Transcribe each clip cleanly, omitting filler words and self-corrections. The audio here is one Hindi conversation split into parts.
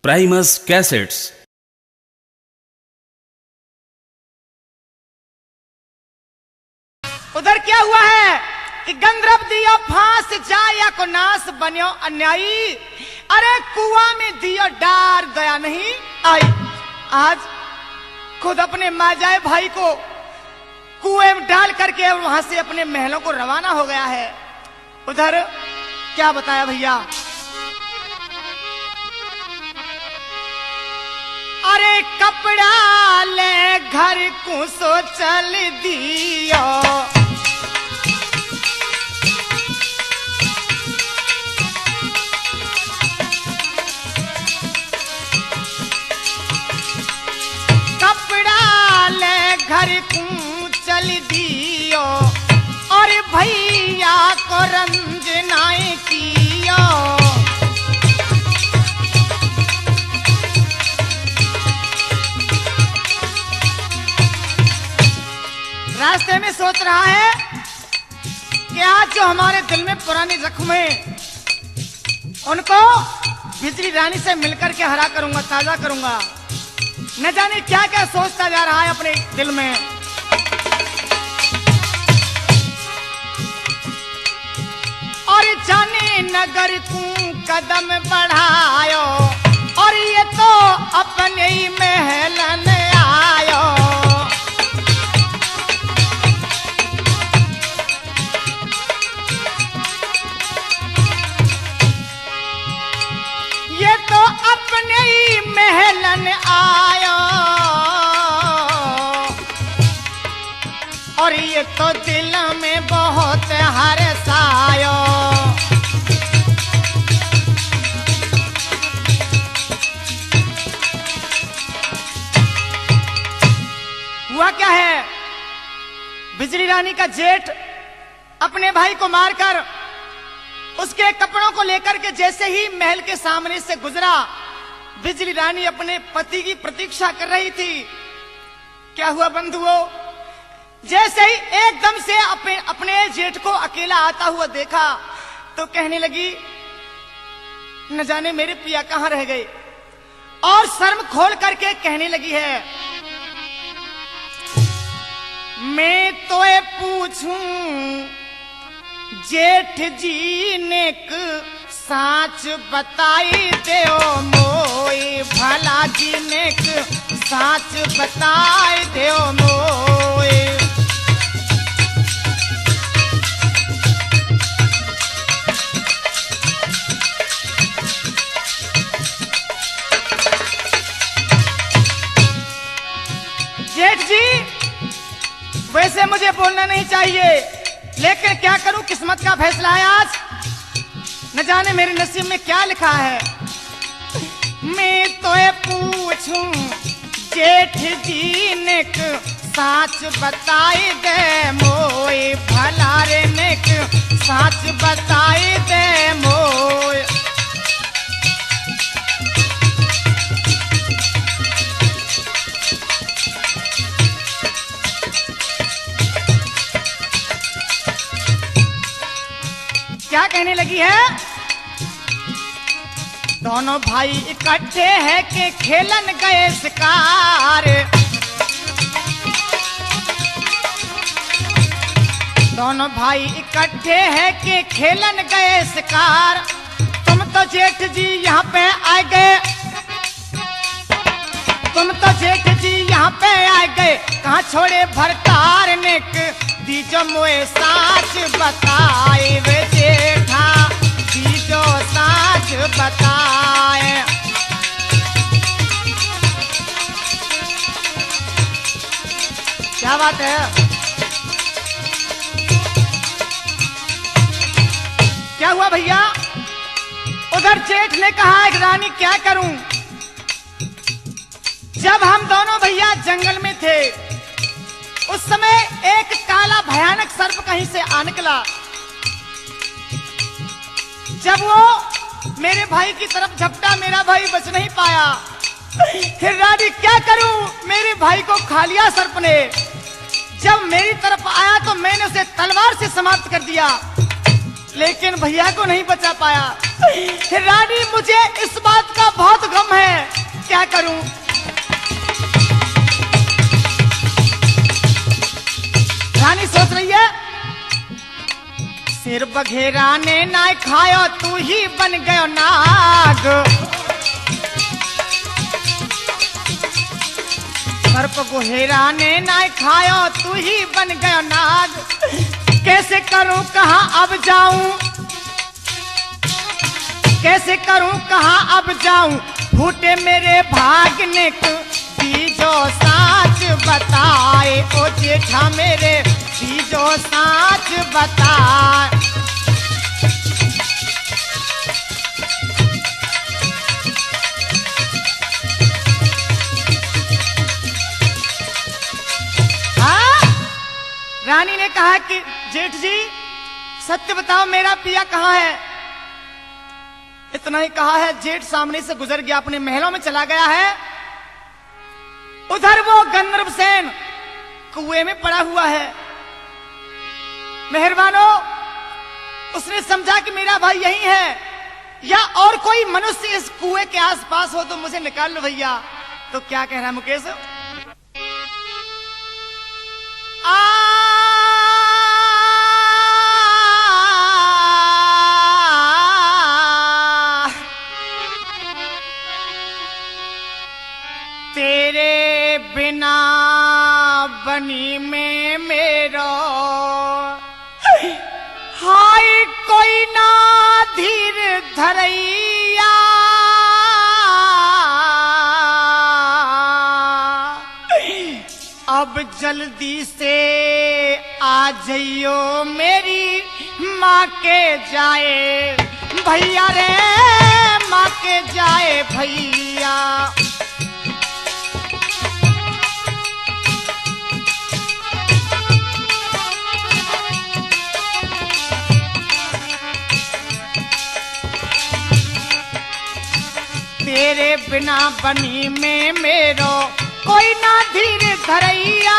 Primus cassettes. उधर क्या हुआ है कि गंधर्व दियो फांस जाया को नाश बन्यो अन्यायी। अरे कुआं में दियो डार गया नहीं आई। आज खुद अपने माजाए भाई को कुएं में डाल करके और वहां से अपने महलों को रवाना हो गया है। उधर क्या बताया भैया, अरे कपड़ा ले घर को सो चल दियो। कपड़ा ले घर को चल दियो और भैया को रंजनाएं कियो। रास्ते में सोच रहा है कि आज जो हमारे दिल में पुरानी जख्म है उनको बिजली रानी से मिलकर के हरा करूंगा, ताजा करूंगा। न जाने क्या क्या सोचता जा रहा है अपने दिल में। और जाने नगर को कदम बढ़ायो और ये तो अपने ही महलन आयो। ये तो अपने ही महलन आयो और ये तो दिल में बहुत हर्षायो। हुआ क्या है, बिजली रानी का जेठ अपने भाई को मारकर उसके कपड़ों को लेकर के जैसे ही महल के सामने से गुजरा, बिजली रानी अपने पति की प्रतीक्षा कर रही थी। क्या हुआ बंधुओं, जैसे ही एकदम से अपने जेठ को अकेला आता हुआ देखा तो कहने लगी, न जाने मेरे पिया कहां रह गए। और शर्म खोल करके कहने लगी है, मैं तो ये पूछूं जेठ जी ने साच बताई देओ मोई। भला जी ने साच बताई देओ मोई। जेठ जी, वैसे मुझे बोलना नहीं चाहिए, लेकिन क्या करूं, किस्मत का फैसला है आज। न जाने मेरे नसीब में क्या लिखा है। मैं तो ये पूछूं जेठ जी ने साच बताई दे मोई। भला रे ने साच बताई दे मोई। क्या कहने लगी है, दोनों भाई इकट्ठे हैं कि खेलन गए शिकार। दोनों भाई इकट्ठे हैं कि खेलन गए शिकार। तुम तो जेठ जी यहाँ पे आ गए, तुम तो जेठ जी यहाँ पे आ गए, कहाँ छोड़े भरतार ने दीजो मोए साच बताए। वे जेठा दीजो साच बताए। क्या बात है, क्या हुआ भैया। उधर जेठ ने कहा, रानी क्या करूं, जब हम दोनों भैया जंगल में थे उस समय एक काला भयानक सर्प कहीं से आ निकला। जब वो मेरे भाई की तरफ झपटा, मेरा भाई बच नहीं पाया। फिर रानी क्या करूं, मेरे भाई को खा लिया सर्प ने। जब मेरी तरफ आया तो मैंने उसे तलवार से समाप्त कर दिया, लेकिन भैया को नहीं बचा पाया। रानी मुझे इस बात का बहुत गम है करूं। रानी सोच रही है, सिर बघेरा ने ना खायो तू ही बन गयो नाग। सर्प गुहेरा ने ना खायो तू ही बन गयो नाग। कैसे करूं कहां अब जाऊं, कैसे करूं कहां अब जाऊं, फूटे मेरे भाग ने बीजो साच बताए। ओ जेठा मेरे बीजो साच बताए। हाँ? रानी ने कहा कि जेठ जी सत्य बताओ मेरा पिया कहाँ है। इतना ही कहा है, जेठ सामने से गुजर गया, अपने महलों में चला गया है। उधर वो गंधर्व सेन कुएं में पड़ा हुआ है। मेहरबानो, उसने समझा कि मेरा भाई यही है, या और कोई मनुष्य इस कुएं के आसपास हो तो मुझे निकाल लो भैया। तो क्या कह रहा है मुकेश? तेरे बिना बनी में मेरो हाय कोई ना धीर धरैया। अब जल्दी से आ जाइयो मेरी माँ के जाए भैया रे, माँ के जाए भैया। तेरे बिना बनी में मेरो कोई ना धीर धरैया।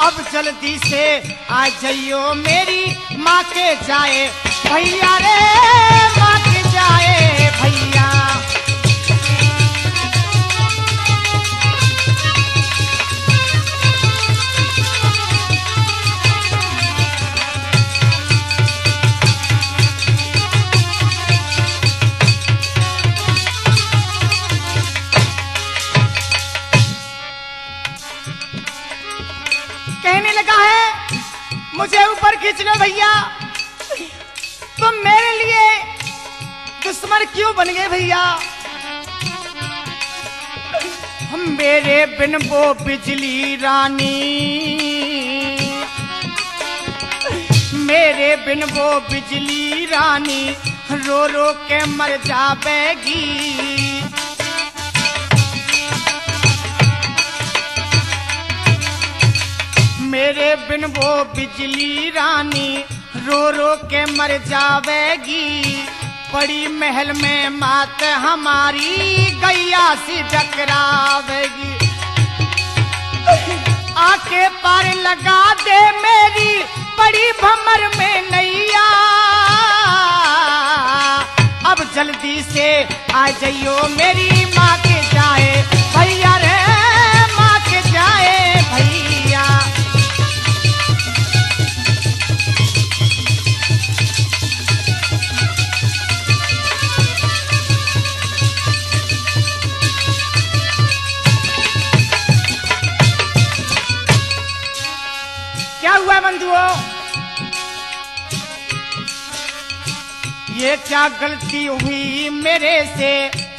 अब जल्दी से आ जाइयो मेरी माँ के जाए भैया रे, माँ के जाए भैया। कहने लगा है, मुझे ऊपर खींच लो भैया। तुम मेरे लिए दुश्मन क्यों बन गए भैया? हम मेरे बिन वो बिजली रानी, मेरे बिन वो बिजली रानी रो रो के मर जावेगी। मेरे बिन वो बिजली रानी रो रो के मर जावेगी। बड़ी महल में मात हमारी गैया सी टकरावेगी। आके पार लगा दे मेरी बड़ी भमर में नैया। अब जल्दी से आ जाइयो मेरी माँ के जाए भैया रे, माँ के जाए भैया। क्या हुआ बंधुओं? ये क्या गलती हुई मेरे से,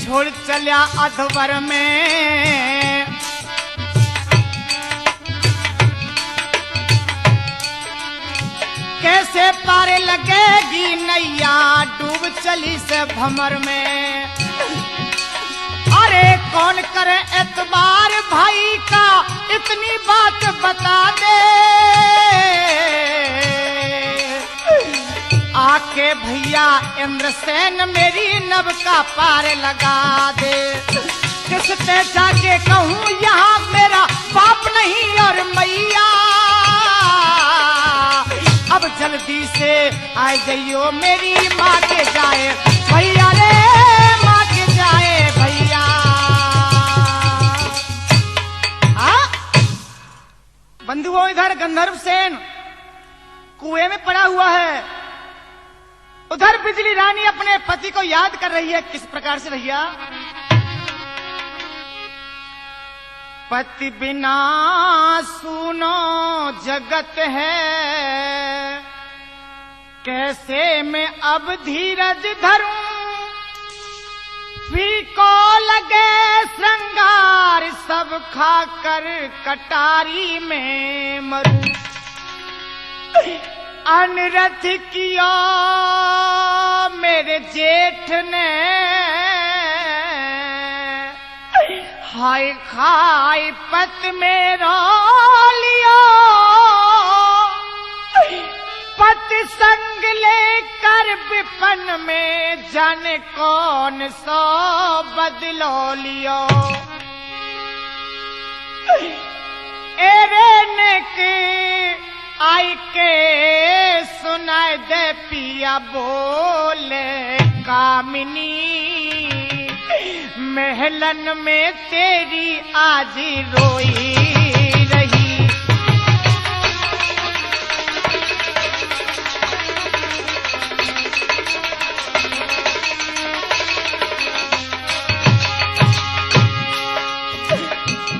छोड़ चला अधवर में। कैसे पारे लगेगी नैया, डूब चली से भमर में। अरे कौन करे एतबार भाई का, इतनी बात बता दे। आके भैया इंद्रसेन मेरी नभ का पार लगा दे। किस पे जाके कहूँ यहाँ मेरा बाप नहीं और मैया। अब जल्दी से आ जाइयो मेरी माँ के जाए भैया रे, माँ के जाए। गंधर्व सेन कुएं में पड़ा हुआ है। उधर बिजली रानी अपने पति को याद कर रही है। किस प्रकार से भैया? पति बिना सुनो जगत है, कैसे मैं अब धीरज धरूं, फीको लगे श्रृंगार सब खाकर कटारी में मरूं। अनरथ किया मेरे जेठ ने, हाय खाय पत मेरा लिया, पत संग लेकर विपन में जाने कौन सो बदलो लियो। एरे ने के आई के सुनाई दे पिया बोले कामिनी, महलन में तेरी आज रोई रही।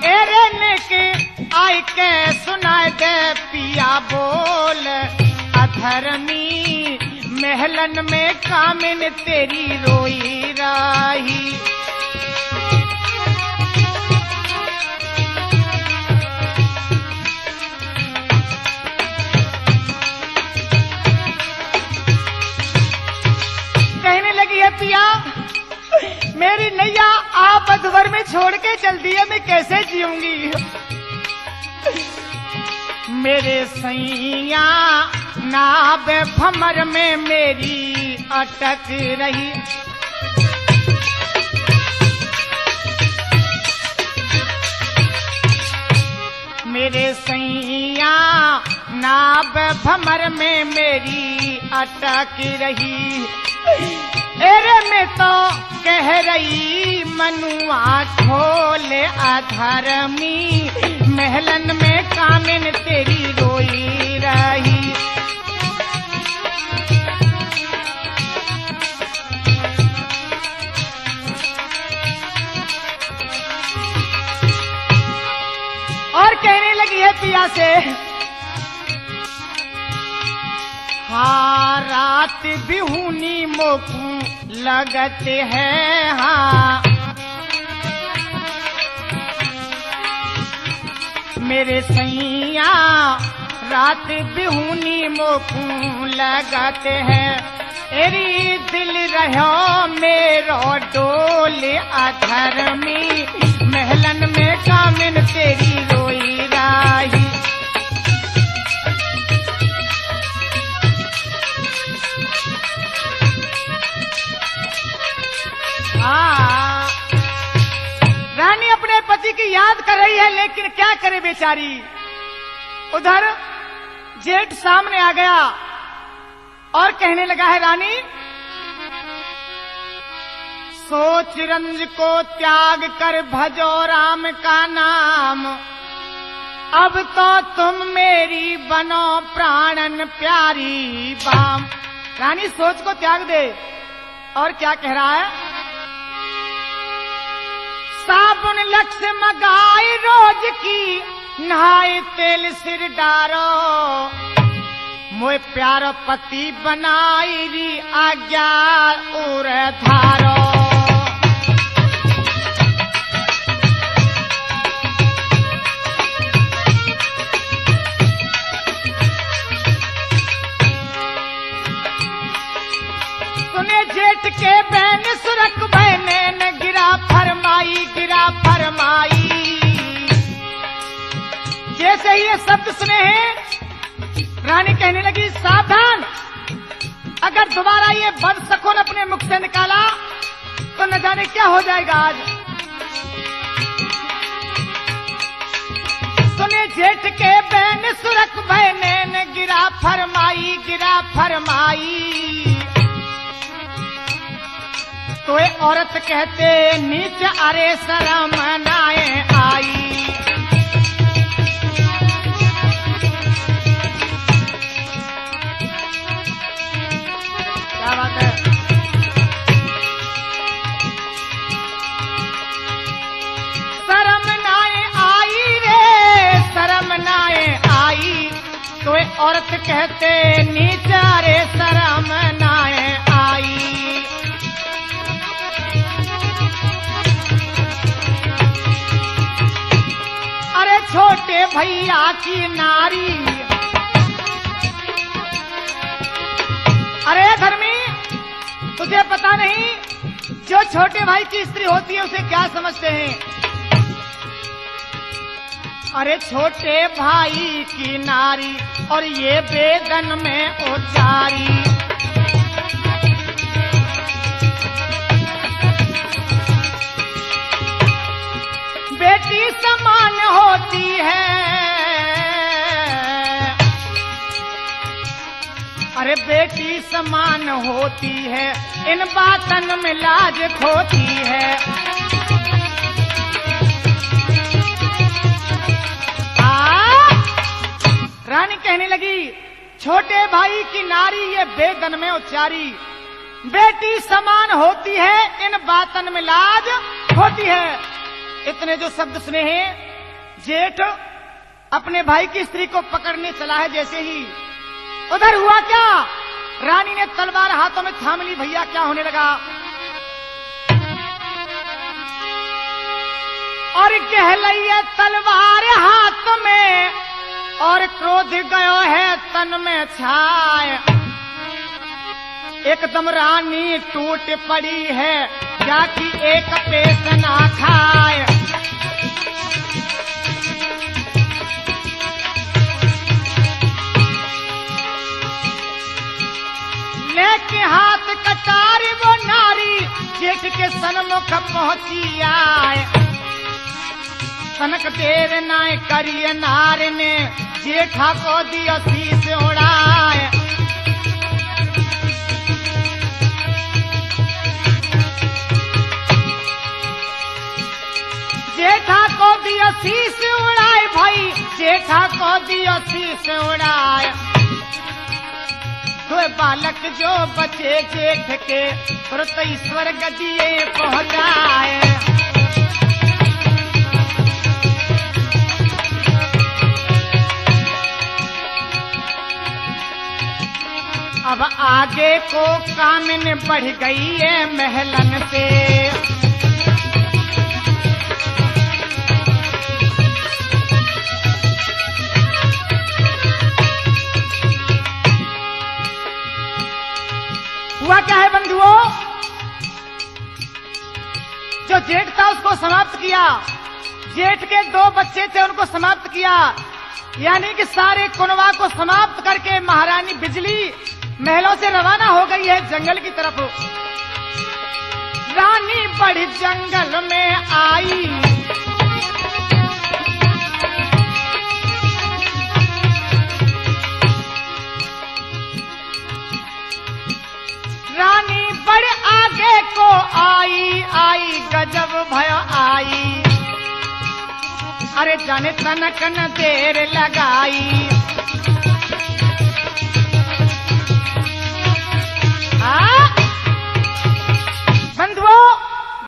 एरे ने के आई के सुनाई दे पिया बोल अधर्मी, महलन में कामिन तेरी रोई राही। कहने लगी है पिया मेरी नैया आप अधवर में छोड़ के चल दी है, मैं कैसे जीऊंगी। मेरे सैया नाव भमर में मेरी अटक रही। मेरे सैया नाव भमर में मेरी अटक रही। अरे मैं तो कह रही मनुआ खोले अधर्मी, महलन में कामिन तेरी रोई रही। और कहने लगी है पिया से, हाँ रात बिहुनी मोकू लगते हैं, हाँ मेरे सैया रात बिहुनी मोकू लगते हैं। एरी दिल रहो मेरो डोले अधर्मी, महलन में कामिन तेरी रोई राही। रानी अपने पति की याद कर रही है, लेकिन क्या करे बेचारी। उधर जेठ सामने आ गया और कहने लगा है, रानी सोच रंज को त्याग कर भजो राम का नाम, अब तो तुम मेरी बनो प्राणन प्यारी बाम। रानी सोच को त्याग दे। और क्या कह रहा है, साबुन लक्ष्य मगाई रोज की, नहाए तेल सिर डारो, मोए प्यारो पति बनाई री आज्ञा उर धारो। सुने जेठ के बहन सुरख बहने न गिरा फरमाई, गिरा फरमाई। जैसे ही ये शब्द सुने हैं, रानी कहने लगी सावधान, अगर दोबारा ये बद सकोन अपने मुख से निकाला तो न जाने क्या हो जाएगा आज। सुने जेठ के बहन सुरख बहने न गिरा फरमाई, गिरा फरमाई। तो औरत कहते नीच अरे शरम नाए आई। बैठे नीचा रे शरम नाए आई। अरे छोटे भैया की नारी, अरे धर्मी तुझे पता नहीं जो छोटे भाई की स्त्री होती है उसे क्या समझते हैं? अरे छोटे भाई की नारी और ये बेदन में उचारी। बेटी समान होती है, अरे बेटी समान होती है, इन बातन में लाज खोती है। रानी कहने लगी छोटे भाई की नारी ये बेदन में उचारी, बेटी समान होती है, इन बातन में लाज खोती है। इतने जो शब्द सुने हैं, जेठ अपने भाई की स्त्री को पकड़ने चला है, जैसे ही उधर हुआ क्या, रानी ने तलवार हाथों में थाम ली। भैया क्या होने लगा? और कहलैया तलवार हाथ में और क्रोध गयो है तन में छाए। एकदम रानी टूट पड़ी है, क्या कि एक पेश ना खाए। लेके हाथ कटारी वो नारी जेठ के सन्मुख पहुंची आए। तनक देर नाय करिए नार ने जेठा को दिया शीश उड़ाए। जेठा को दिया शीश उड़ाए भाई, जेठा को दिया शीश उड़ाए। दो बालक जो बचे जेठ के तुरंत ईश्वर गदिए पहुंचाए। अब आगे को कामिन बढ़ गई है महलन से। हुआ क्या है बंधुओं, जो जेठ था उसको समाप्त किया, जेठ के 2 बच्चे थे उनको समाप्त किया, यानी कि सारे कुनवा को समाप्त करके महारानी बिजली महलों से रवाना हो गई है जंगल की तरफ। रानी बड़ी जंगल में आई, रानी बड़े आगे को आई, आई गजब भय आई। अरे जाने तनक न देर लगाई। बंधुओं